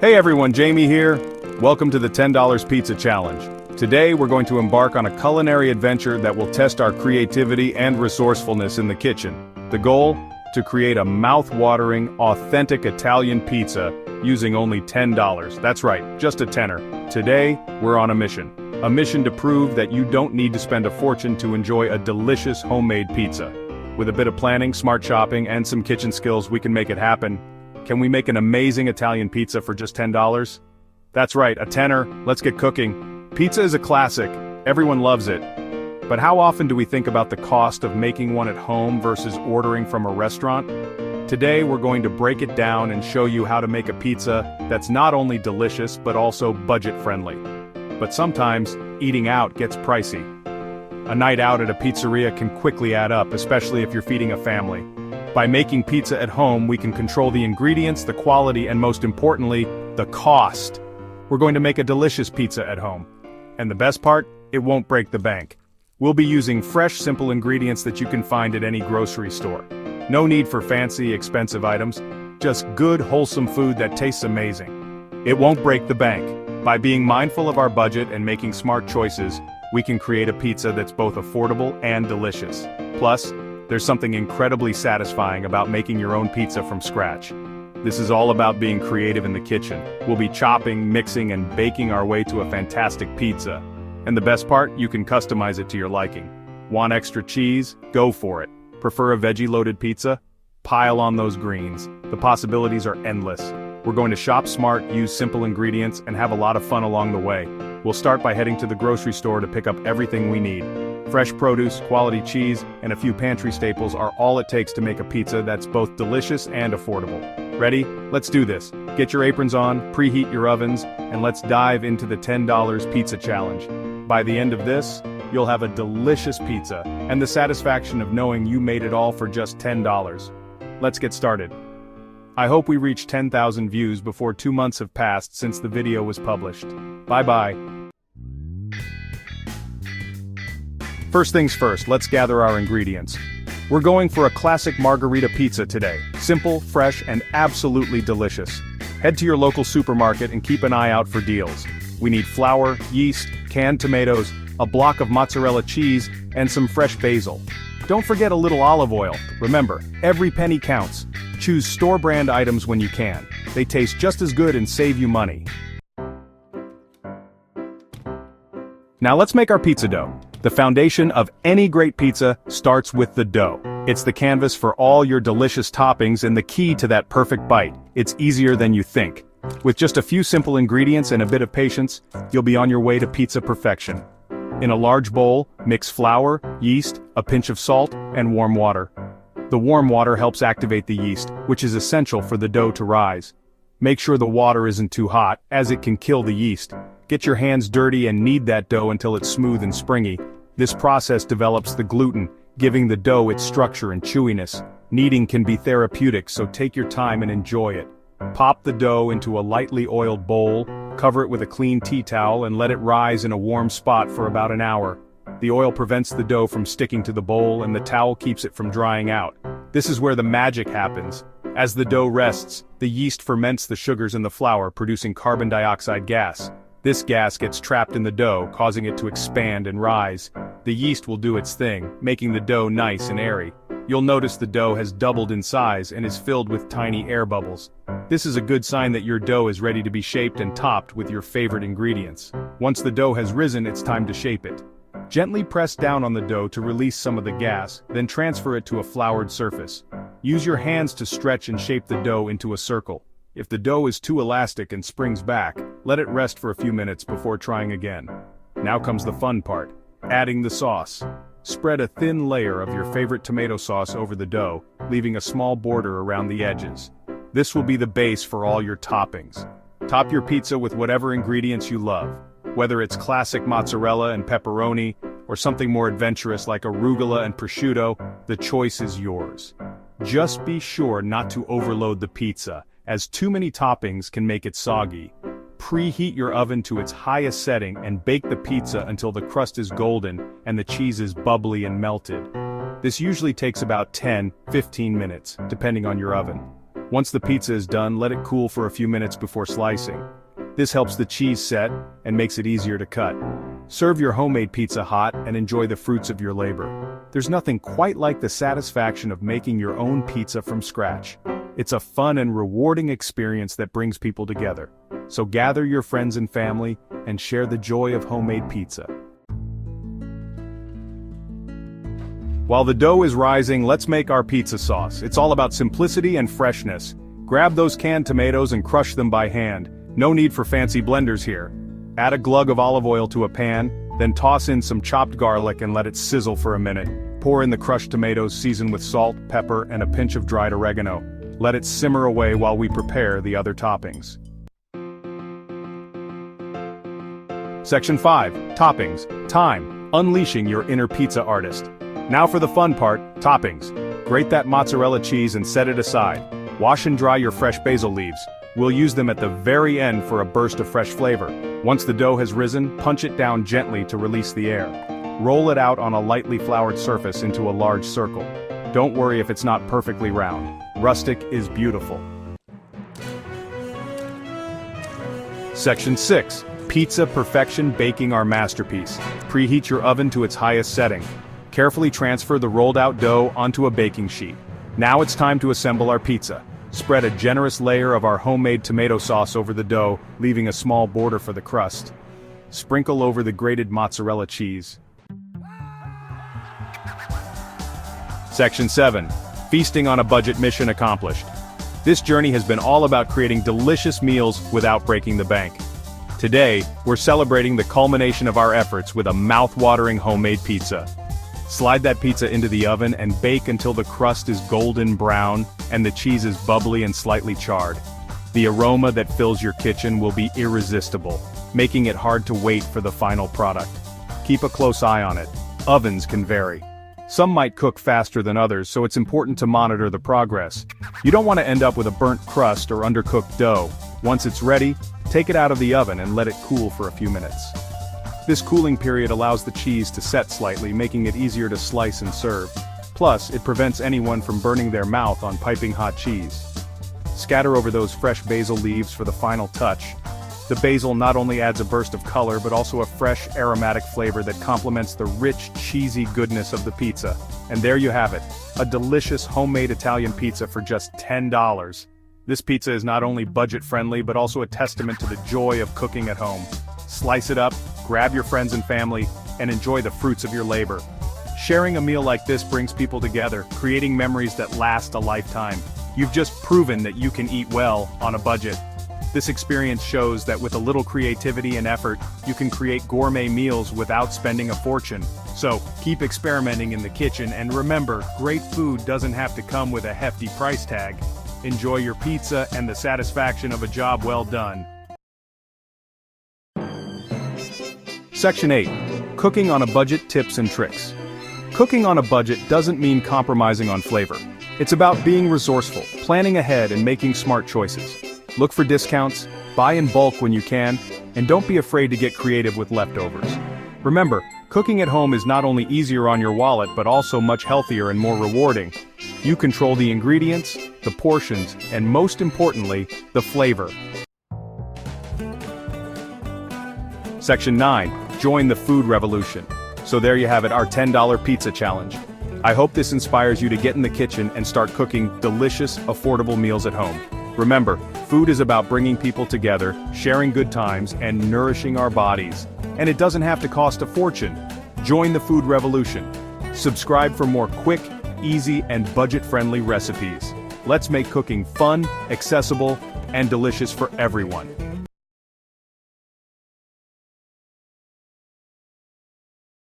Hey everyone, Jamie here. Welcome to the $10 Pizza Challenge. Today we're going to embark on a culinary adventure that will test our creativity and resourcefulness in the kitchen. The goal? To create a mouth-watering, authentic Italian pizza using only $10. That's right, just a tenner. Today, we're on a mission. A mission to prove that you don't need to spend a fortune to enjoy a delicious homemade pizza. With a bit of planning, smart shopping, and some kitchen skills, we can make it happen. Can we make an amazing Italian pizza for just $10? That's right, a tenner. Let's get cooking. Pizza is a classic. Everyone loves it. But how often do we think about the cost of making one at home versus ordering from a restaurant? Today we're going to break it down and show you how to make a pizza that's not only delicious but also budget-friendly. But sometimes, eating out gets pricey. A night out at a pizzeria can quickly add up, especially if you're feeding a family. By making pizza at home, we can control the ingredients, the quality, and most importantly, the cost. We're going to make a delicious pizza at home. And the best part? It won't break the bank. We'll be using fresh, simple ingredients that you can find at any grocery store. No need for fancy, expensive items, just good, wholesome food that tastes amazing. It won't break the bank. By being mindful of our budget and making smart choices, we can create a pizza that's both affordable and delicious. Plus, there's something incredibly satisfying about making your own pizza from scratch. This is all about being creative in the kitchen. We'll be chopping, mixing, and baking our way to a fantastic pizza. And the best part, you can customize it to your liking. Want extra cheese? Go for it. Prefer a veggie-loaded pizza? Pile on those greens. The possibilities are endless. We're going to shop smart, use simple ingredients, and have a lot of fun along the way. We'll start by heading to the grocery store to pick up everything we need. Fresh produce, quality cheese, and a few pantry staples are all it takes to make a pizza that's both delicious and affordable. Ready? Let's do this. Get your aprons on, preheat your ovens, and let's dive into the $10 Pizza Challenge. By the end of this, you'll have a delicious pizza, and the satisfaction of knowing you made it all for just $10. Let's get started. I hope we reach 10,000 views before 2 months have passed since the video was published. Bye-bye. First things first, let's gather our ingredients. We're going for a classic margherita pizza today. Simple, fresh, and absolutely delicious. Head to your local supermarket and keep an eye out for deals. We need flour, yeast, canned tomatoes, a block of mozzarella cheese, and some fresh basil. Don't forget a little olive oil. Remember, every penny counts. Choose store-brand items when you can. They taste just as good and save you money. Now let's make our pizza dough. The foundation of any great pizza starts with the dough. It's the canvas for all your delicious toppings and the key to that perfect bite. It's easier than you think. With just a few simple ingredients and a bit of patience, you'll be on your way to pizza perfection. In a large bowl, mix flour, yeast, a pinch of salt, and warm water. The warm water helps activate the yeast, which is essential for the dough to rise. Make sure the water isn't too hot, as it can kill the yeast. Get your hands dirty and knead that dough until it's smooth and springy. This process develops the gluten, giving the dough its structure and chewiness. Kneading can be therapeutic, so take your time and enjoy it. Pop the dough into a lightly oiled bowl, cover it with a clean tea towel and let it rise in a warm spot for about an hour. The oil prevents the dough from sticking to the bowl and the towel keeps it from drying out. This is where the magic happens. As the dough rests, the yeast ferments the sugars in the flour, producing carbon dioxide gas. This gas gets trapped in the dough, causing it to expand and rise. The yeast will do its thing, making the dough nice and airy. You'll notice the dough has doubled in size and is filled with tiny air bubbles. This is a good sign that your dough is ready to be shaped and topped with your favorite ingredients. Once the dough has risen, it's time to shape it. Gently press down on the dough to release some of the gas, then transfer it to a floured surface. Use your hands to stretch and shape the dough into a circle. If the dough is too elastic and springs back, let it rest for a few minutes before trying again. Now comes the fun part, adding the sauce. Spread a thin layer of your favorite tomato sauce over the dough, leaving a small border around the edges. This will be the base for all your toppings. Top your pizza with whatever ingredients you love. Whether it's classic mozzarella and pepperoni, or something more adventurous like arugula and prosciutto, the choice is yours. Just be sure not to overload the pizza, as too many toppings can make it soggy. Preheat your oven to its highest setting and bake the pizza until the crust is golden and the cheese is bubbly and melted. This usually takes about 10-15 minutes, depending on your oven. Once the pizza is done, let it cool for a few minutes before slicing. This helps the cheese set and makes it easier to cut. Serve your homemade pizza hot and enjoy the fruits of your labor. There's nothing quite like the satisfaction of making your own pizza from scratch. It's a fun and rewarding experience that brings people together. So gather your friends and family and share the joy of homemade pizza. While the dough is rising, let's make our pizza sauce. It's all about simplicity and freshness. Grab those canned tomatoes and crush them by hand. No need for fancy blenders here. Add a glug of olive oil to a pan, then toss in some chopped garlic and let it sizzle for a minute. Pour in the crushed tomatoes, seasoned with salt, pepper, and a pinch of dried oregano. Let it simmer away while we prepare the other toppings. Section 5. Toppings. Time. Unleashing your inner pizza artist. Now for the fun part, toppings. Grate that mozzarella cheese and set it aside. Wash and dry your fresh basil leaves. We'll use them at the very end for a burst of fresh flavor. Once the dough has risen, punch it down gently to release the air. Roll it out on a lightly floured surface into a large circle. Don't worry if it's not perfectly round. Rustic is beautiful. Section 6. Pizza perfection, baking our masterpiece. Preheat your oven to its highest setting. Carefully transfer the rolled out dough onto a baking sheet. Now it's time to assemble our pizza. Spread a generous layer of our homemade tomato sauce over the dough, leaving a small border for the crust. Sprinkle over the grated mozzarella cheese. Section 7. Feasting on a budget, mission accomplished. This journey has been all about creating delicious meals without breaking the bank. Today, we're celebrating the culmination of our efforts with a mouth-watering homemade pizza. Slide that pizza into the oven and bake until the crust is golden brown and the cheese is bubbly and slightly charred. The aroma that fills your kitchen will be irresistible, making it hard to wait for the final product. Keep a close eye on it. Ovens can vary. Some might cook faster than others, so it's important to monitor the progress. You don't want to end up with a burnt crust or undercooked dough. Once it's ready, take it out of the oven and let it cool for a few minutes. This cooling period allows the cheese to set slightly, making it easier to slice and serve. Plus, it prevents anyone from burning their mouth on piping hot cheese. Scatter over those fresh basil leaves for the final touch. The basil not only adds a burst of color but also a fresh, aromatic flavor that complements the rich, cheesy goodness of the pizza. And there you have it, a delicious homemade Italian pizza for just $10. This pizza is not only budget-friendly but also a testament to the joy of cooking at home. Slice it up, grab your friends and family, and enjoy the fruits of your labor. Sharing a meal like this brings people together, creating memories that last a lifetime. You've just proven that you can eat well on a budget. This experience shows that with a little creativity and effort, you can create gourmet meals without spending a fortune. So, keep experimenting in the kitchen, and remember, great food doesn't have to come with a hefty price tag. Enjoy your pizza and the satisfaction of a job well done. Section 8. Cooking on a budget, tips and tricks. Cooking on a budget doesn't mean compromising on flavor. It's about being resourceful, planning ahead and making smart choices. Look for discounts, buy in bulk when you can, and don't be afraid to get creative with leftovers. Remember, cooking at home is not only easier on your wallet but also much healthier and more rewarding. You control the ingredients, the portions, and most importantly, the flavor. Section 9. Join the food revolution. So there you have it, our $10 pizza challenge. I hope this inspires you to get in the kitchen and start cooking delicious, affordable meals at home. Remember, food is about bringing people together, sharing good times, and nourishing our bodies. And it doesn't have to cost a fortune. Join the food revolution. Subscribe for more quick, easy, and budget-friendly recipes. Let's make cooking fun, accessible, and delicious for everyone.